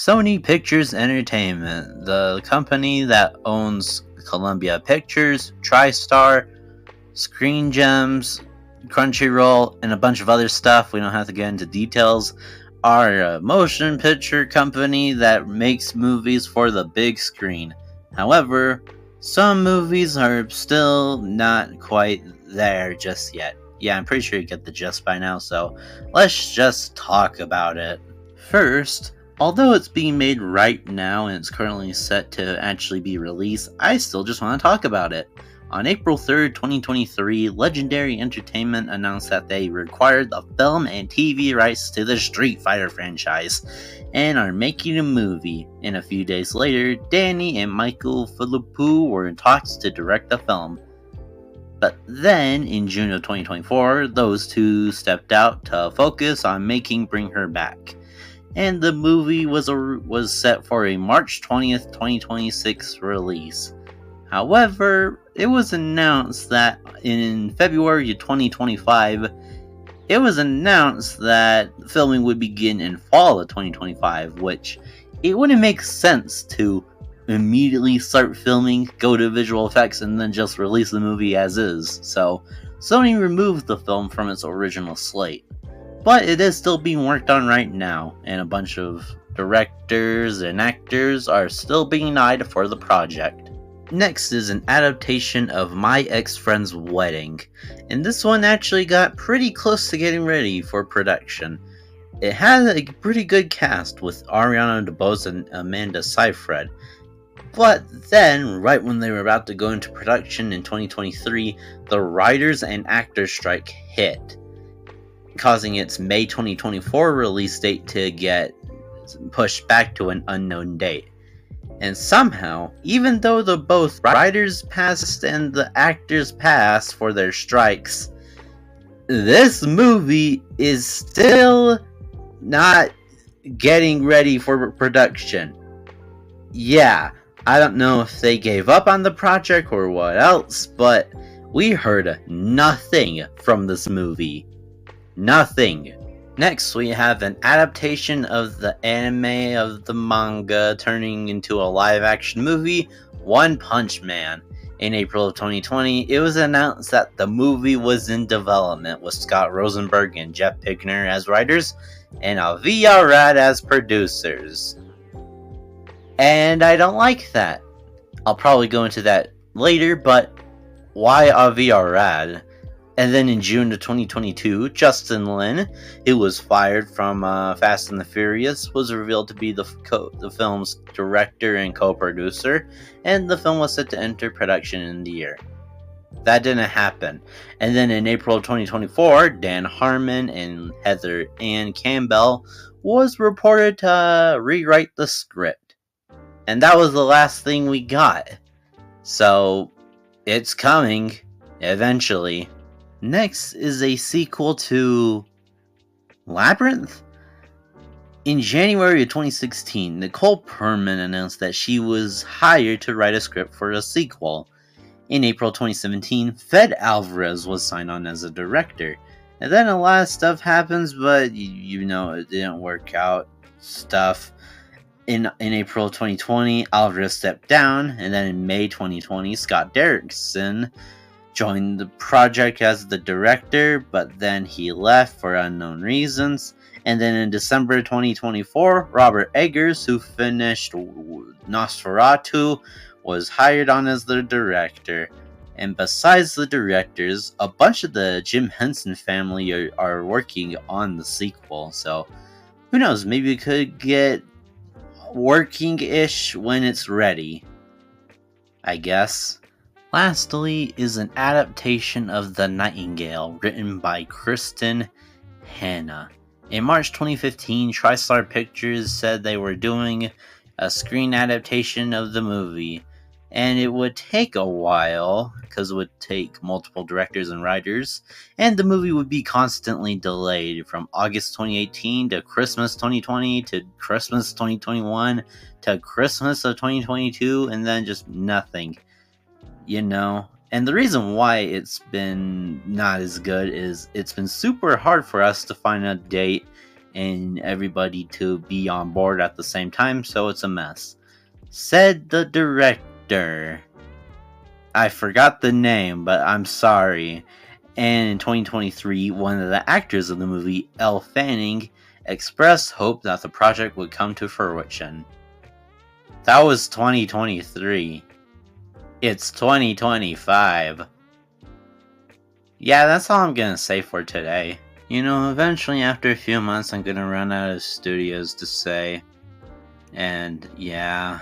Sony Pictures Entertainment, the company that owns Columbia Pictures, TriStar, Screen Gems, Crunchyroll, and a bunch of other stuff. We don't have to get into details. Are a motion picture company that makes movies for the big screen. However, some movies are still not quite there just yet. Yeah, I'm pretty sure you get the gist by now, so let's just talk about it. First, although it's being made right now and it's currently set to actually be released, I still just want to talk about it. On April 3rd, 2023, Legendary Entertainment announced that they acquired the film and TV rights to the Street Fighter franchise and are making a movie. And a few days later, Danny and Michael Philippou were in talks to direct the film. But then, in June of 2024, those two stepped out to focus on making Bring Her Back. And the movie was set for a March 20th, 2026 release. However, it was announced that in February of 2025, it was announced that filming would begin in fall of 2025, which it wouldn't make sense to immediately start filming, go to visual effects, and then just release the movie as is. So, Sony removed the film from its original slate. But it is still being worked on right now, and a bunch of directors and actors are still being eyed for the project. Next is an adaptation of My Ex-Friend's Wedding, and this one actually got pretty close to getting ready for production. It had a pretty good cast with Ariana DeBose and Amanda Seyfried, but then, right when they were about to go into production in 2023, the writers and actors strike hit, causing its May 2024 release date to get pushed back to an unknown date. And somehow, even though the both writers passed and the actors passed for their strikes, this movie is still not getting ready for production. Yeah, I don't know if they gave up on the project or what else, but we heard nothing from this movie. Nothing. Next, we have an adaptation of the anime of the manga turning into a live-action movie, One Punch Man. In April of 2020, it was announced that the movie was in development with Scott Rosenberg and Jeff Pickner as writers, and Avi Arad as producers. And I don't like that. I'll probably go into that later, but why Avi Arad? And then in June of 2022, Justin Lin, who was fired from Fast and the Furious, was revealed to be the film's director and co-producer, and the film was set to enter production in the year. That didn't happen. And then in April of 2024, Dan Harmon and Heather Ann Campbell was reported to rewrite the script. And that was the last thing we got. So, it's coming, eventually. Next is a sequel to Labyrinth. In January of 2016, Nicole Perman announced that she was hired to write a script for a sequel. In April 2017, Fed Alvarez was signed on as a director. And then a lot of stuff happens, but you know it didn't work out. In April 2020, Alvarez stepped down, and then in May 2020, Scott Derrickson joined the project as the director, but then he left for unknown reasons. And then in December 2024, Robert Eggers, who finished Nosferatu, was hired on as the director. And besides the directors, a bunch of the Jim Henson family are working on the sequel. So, who knows, maybe we could get working-ish when it's ready, I guess. Lastly is an adaptation of The Nightingale, written by Kristen Hanna. In March 2015, TriStar Pictures said they were doing a screen adaptation of the movie, and it would take a while, because it would take multiple directors and writers, and the movie would be constantly delayed from August 2018 to Christmas 2020 to Christmas 2021 to Christmas of 2022, and then just nothing. You know, and the reason why it's been not as good is it's been super hard for us to find a date and everybody to be on board at the same time, so it's a mess. Said the director. I forgot the name, but I'm sorry. And in 2023, one of the actors of the movie, Elle Fanning, expressed hope that the project would come to fruition. That was 2023. It's 2025. Yeah, that's all I'm gonna say for today. You know, eventually after a few months I'm gonna run out of studios to say. And yeah.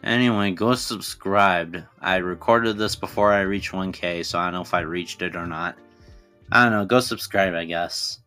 Anyway, go subscribe. I recorded this before I reached 1K, so I don't know if I reached it or not. I don't know, go subscribe, I guess.